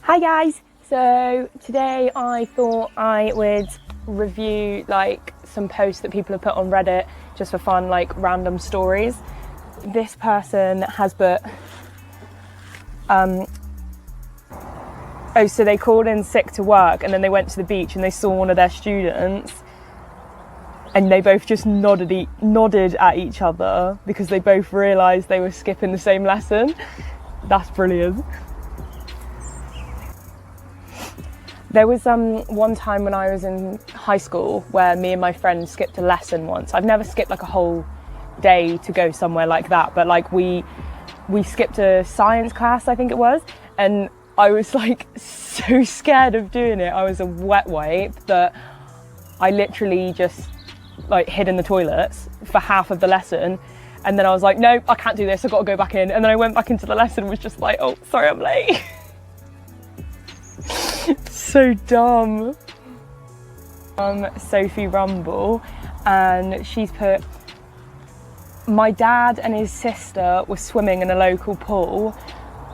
Hi guys! So today I thought I would review like some posts that people have put on Reddit just for fun, like random stories. This person has put, so they called in sick to work and then they went to the beach and they saw one of their students and they both just nodded at each other because they both realised they were skipping the same lesson. That's brilliant. There was one time when I was in high school where me and my friend skipped a lesson once. I've never skipped like a whole day to go somewhere like that, but like we skipped a science class, I think it was, and I was like so scared of doing it. I was a wet wipe that I literally just like hid in the toilets for half of the lesson, and then I was like, no, I can't do this, I've got to go back in. And then I went back into the lesson and was just like, oh, sorry, I'm late. So dumb. Sophie Rumble, and she's put, my dad and his sister were swimming in a local pool.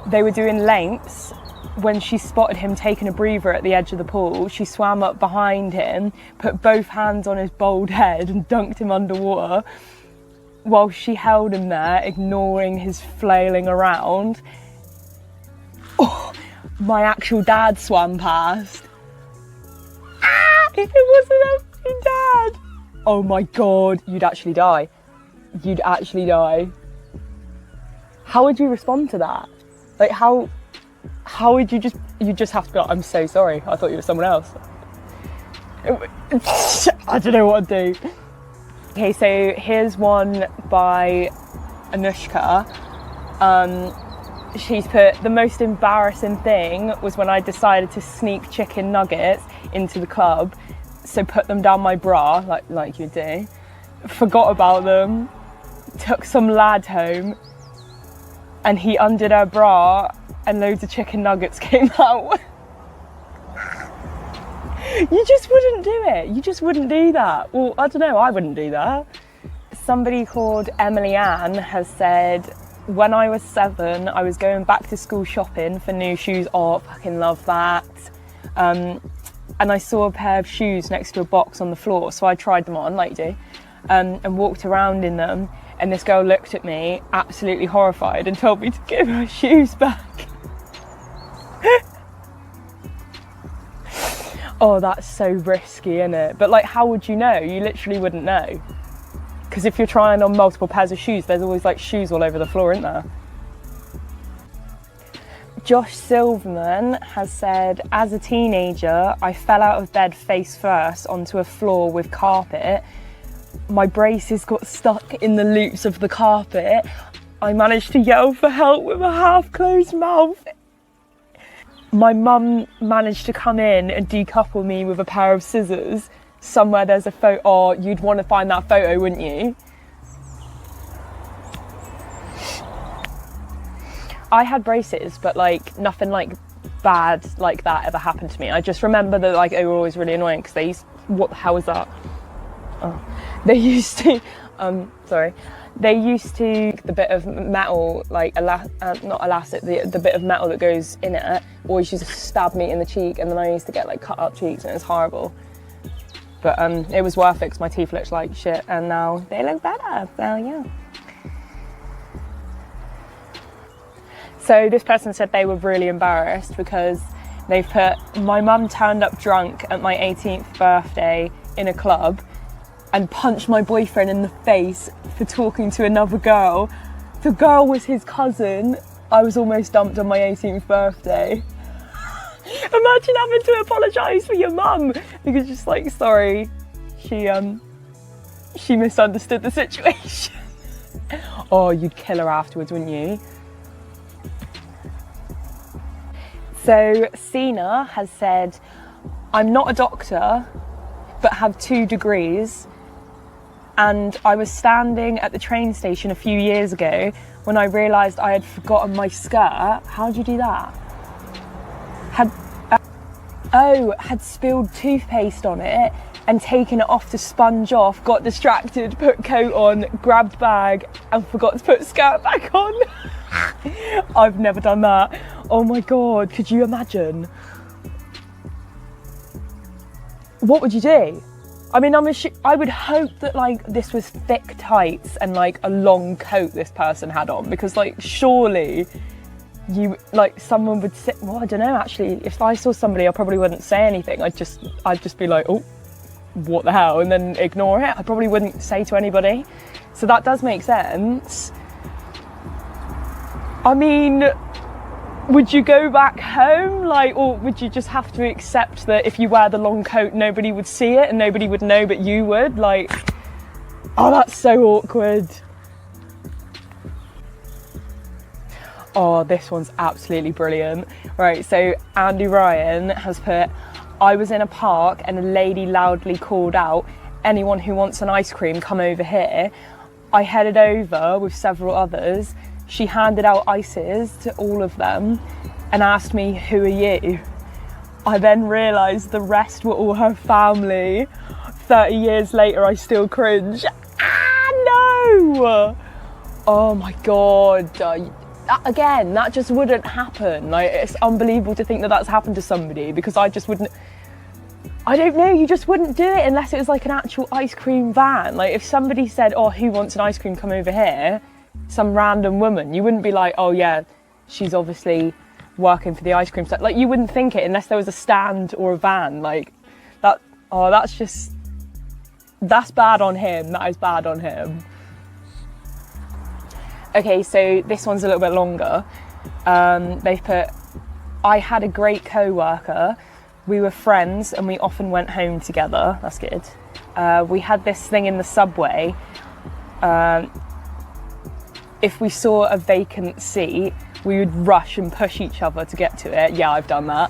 They were doing lengths when she spotted him taking a breather at the edge of the pool. She swam up behind him, put both hands on his bald head and dunked him underwater while she held him there, ignoring his flailing around. Oh, my actual dad swam past. If it wasn't actually dad. Oh my God, you'd actually die. You'd actually die. How would you respond to that? Like how would you just have to be like, I'm so sorry, I thought you were someone else. I don't know what to do. Okay, so here's one by Anushka. She's put, the most embarrassing thing was when I decided to sneak chicken nuggets into the club, so put them down my bra, like you do, forgot about them, took some lad home, and he undid her bra and loads of chicken nuggets came out. You just wouldn't do it. You just wouldn't do that. Well, I don't know, I wouldn't do that. Somebody called Emily Ann has said, when I was 7, I was going back to school shopping for new shoes. Oh, fucking love that. And I saw a pair of shoes next to a box on the floor, so I tried them on, like you do, and walked around in them, and this girl looked at me, absolutely horrified, and told me to give her shoes back. Oh, that's so risky, innit? But like, how would you know? You literally wouldn't know. Because if you're trying on multiple pairs of shoes, there's always like shoes all over the floor, isn't there? Josh Silverman has said, as a teenager, I fell out of bed face first onto a floor with carpet. My braces got stuck in the loops of the carpet. I managed to yell for help with a half-closed mouth. My mum managed to come in and decouple me with a pair of scissors. Somewhere there's a photo. Oh, you'd want to find that photo, wouldn't you? I had braces, but like nothing like bad like that ever happened to me. I just remember that like they were always really annoying because they used, what the hell was that? Oh, they used to, they used to, the bit of metal, like not elastic, the bit of metal that goes in it, always used to stab me in the cheek, and then I used to get like cut up cheeks, and it was horrible. But it was worth it because my teeth looked like shit, and now they look better, so yeah. So this person said they were really embarrassed because they've put, my mum turned up drunk at my 18th birthday in a club and punched my boyfriend in the face for talking to another girl. The girl was his cousin. I was almost dumped on my 18th birthday. Imagine having to apologise for your mum because just like, sorry, she misunderstood the situation. Oh, you'd kill her afterwards, wouldn't you? So Sina has said, I'm not a doctor, but have 2 degrees. And I was standing at the train station a few years ago when I realised I had forgotten my skirt. How'd you do that? Had spilled toothpaste on it and taken it off to sponge off, got distracted, put coat on, grabbed bag and forgot to put skirt back on. I've never done that. Oh my God, could you imagine? What would you do? I mean, I would hope that like this was thick tights and like a long coat this person had on, because like surely you like someone would sit. Well, I don't know actually. If I saw somebody, I probably wouldn't say anything. I'd just be like, oh, what the hell, and then ignore it. I probably wouldn't say to anybody. So that does make sense. I mean, would you go back home, like, or would you just have to accept that if you wear the long coat, nobody would see it and nobody would know, but you would? Like, oh, that's so awkward. Oh, this one's absolutely brilliant. Right, so Andy Ryan has put, I was in a park and a lady loudly called out, anyone who wants an ice cream, come over here. I headed over with several others. She handed out ices to all of them and asked me, who are you? I then realised the rest were all her family. 30 years later, I still cringe. Ah, no! Oh my God. Again, that just wouldn't happen. Like, it's unbelievable to think that that's happened to somebody, because I just wouldn't, I don't know, you just wouldn't do it unless it was like an actual ice cream van. Like if somebody said, oh, who wants an ice cream, come over here, some random woman, you wouldn't be like, oh yeah, she's obviously working for the ice cream stand. Like you wouldn't think it unless there was a stand or a van. Like that, oh, that's bad on him. That is bad on him. Okay, so this one's a little bit longer. They've put, I had a great co-worker. We were friends and we often went home together. That's good. We had this thing in the subway. If we saw a vacant seat, we would rush and push each other to get to it. Yeah, I've done that.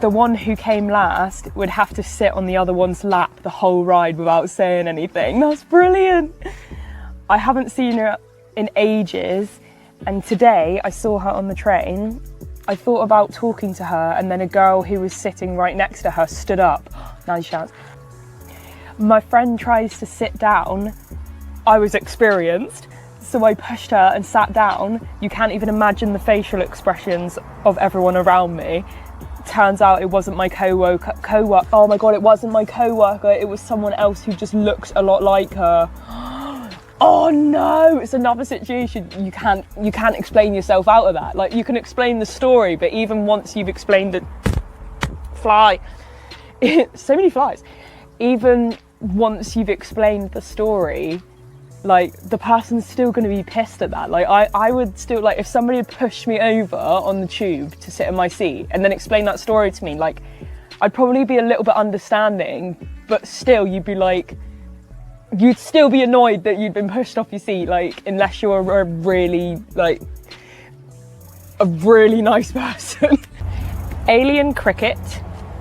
The one who came last would have to sit on the other one's lap the whole ride without saying anything. That's brilliant. I haven't seen her in ages, and today I saw her on the train. I thought about talking to her, and then a girl who was sitting right next to her stood up. Nice chance. My friend tries to sit down. I was experienced, so I pushed her and sat down. You can't even imagine the facial expressions of everyone around me. Turns out it wasn't my co-worker. Oh my God, it wasn't my co-worker. It was someone else who just looked a lot like her. Oh no, it's another situation. You can't explain yourself out of that. Like you can explain the story, but even once you've explained it, fly, so many flies. Even once you've explained the story, like the person's still going to be pissed at that. Like I would still, like if somebody had pushed me over on the tube to sit in my seat and then explain that story to me, like I'd probably be a little bit understanding, but still you'd be like, you'd still be annoyed that you'd been pushed off your seat, like unless you're a really nice person. Alien Cricket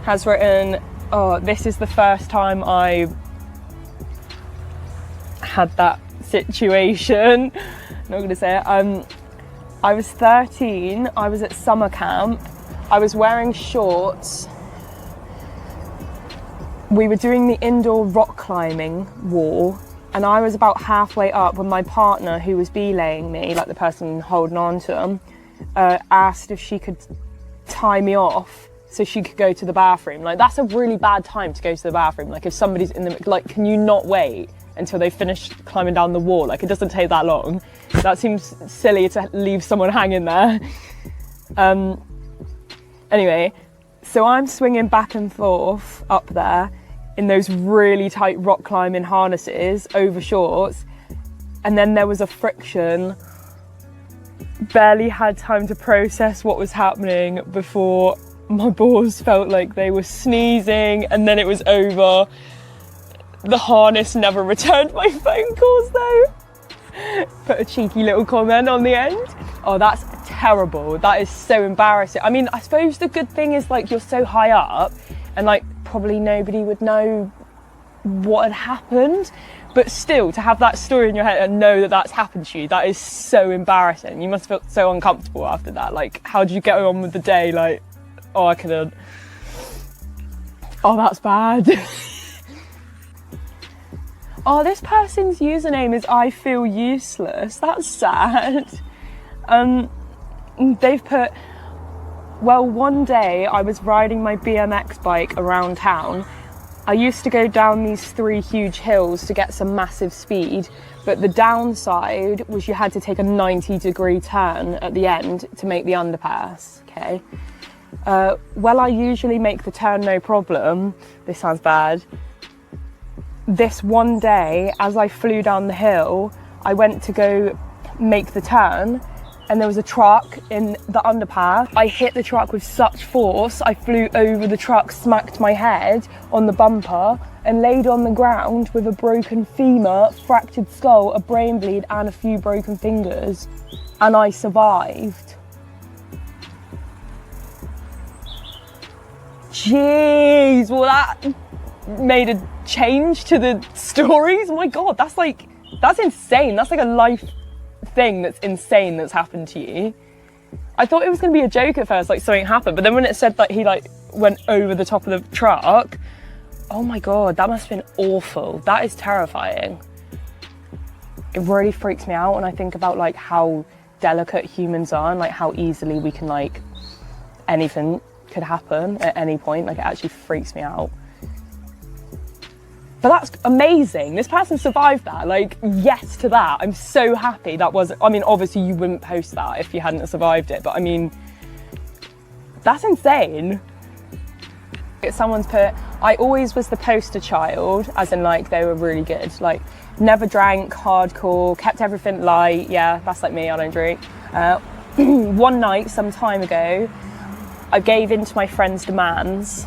has written, oh, this is the first time I had that situation. I'm not gonna say it. I was 13, I was at summer camp, I was wearing shorts. We were doing the indoor rock climbing wall, and I was about halfway up when my partner, who was belaying me, like the person holding on to him, asked if she could tie me off so she could go to the bathroom. Like that's a really bad time to go to the bathroom. Like if somebody's in the, like, can you not wait until they finish climbing down the wall? Like it doesn't take that long. That seems silly to leave someone hanging there. Anyway, so I'm swinging back and forth up there in those really tight rock climbing harnesses over shorts, and then there was a friction. Barely had time to process what was happening before my balls felt like they were sneezing, and then it was over. The harness never returned my phone calls though. Put a cheeky little comment on the end. Oh, that's terrible. That is so embarrassing. I mean, I suppose the good thing is like you're so high up and like probably nobody would know what had happened, but still to have that story in your head and know that that's happened to you, that is so embarrassing. You must feel so uncomfortable after that. Like, how did you get on with the day? Like, oh, I couldn't. Oh, that's bad. Oh, this person's username is I feel useless. That's sad. They've put, Well, one day I was riding my BMX bike around town. I used to go down these 3 huge hills to get some massive speed, but the downside was you had to take a 90-degree turn at the end to make the underpass, okay? Well, I usually make the turn no problem. This sounds bad. This one day, as I flew down the hill, I went to go make the turn, and there was a truck in the underpass. I hit the truck with such force, I flew over the truck, smacked my head on the bumper, and laid on the ground with a broken femur, fractured skull, a brain bleed, and a few broken fingers. And I survived. Jeez, well that made a change to the stories. Oh my God, that's insane. That's like a life thing that's insane that's happened to you. I thought it was going to be a joke at first, like something happened, but then when it said that he like went over the top of the truck, oh my God, that must have been awful. That is terrifying. It really freaks me out when I think about like how delicate humans are and like how easily we can like, anything could happen at any point. Like it actually freaks me out. But that's amazing. This person survived that. Like, yes to that. I'm so happy that was, I mean, obviously you wouldn't post that if you hadn't survived it, but I mean, that's insane. Someone's put, I always was the poster child, as in like they were really good. Like, never drank, hardcore, kept everything light. Yeah, that's like me, I don't drink. One night, some time ago, I gave in to my friend's demands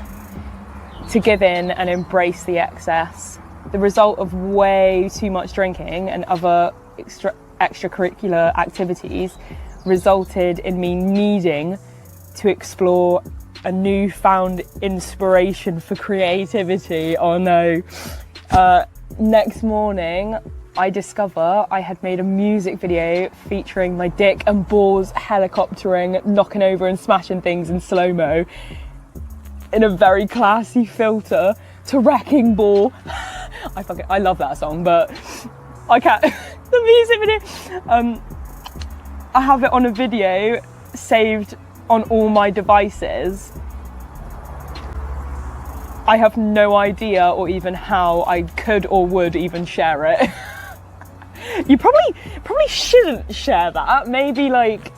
to give in and embrace the excess. The result of way too much drinking and other extracurricular activities resulted in me needing to explore a newfound inspiration for creativity. Oh no. Next morning, I discover I had made a music video featuring my dick and balls helicoptering, knocking over and smashing things in slow-mo in a very classy filter to Wrecking Ball. I love that song, but I can't. The music video. I have it on a video saved on all my devices. I have no idea or even how I could or would even share it. You probably shouldn't share that. Maybe like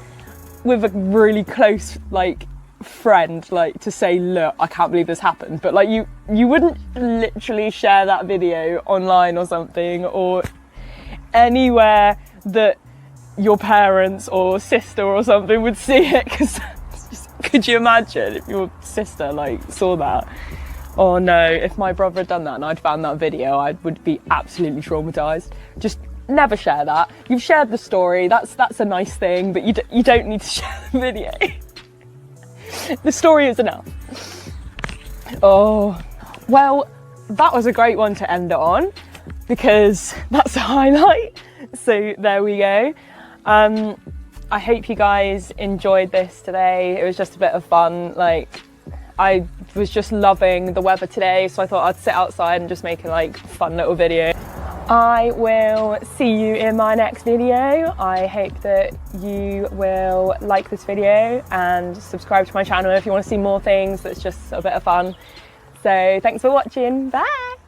with a really close like friend, like to say, look, I can't believe this happened, but like you wouldn't literally share that video online or something, or anywhere that your parents or sister or something would see it, because could you imagine if your sister like saw that? Oh no, if my brother had done that and I'd found that video, I would be absolutely traumatized. Just never share that. You've shared the story, that's a nice thing, but you don't need to share the video. The story is enough. Oh, well, that was a great one to end it on, because that's a highlight. So there we go. I hope you guys enjoyed this today. It was just a bit of fun. Like, I was just loving the weather today, so I thought I'd sit outside and just make a like fun little video. I will see you in my next video. I hope that you will like this video and subscribe to my channel if you want to see more things that's just a bit of fun. So thanks for watching. Bye.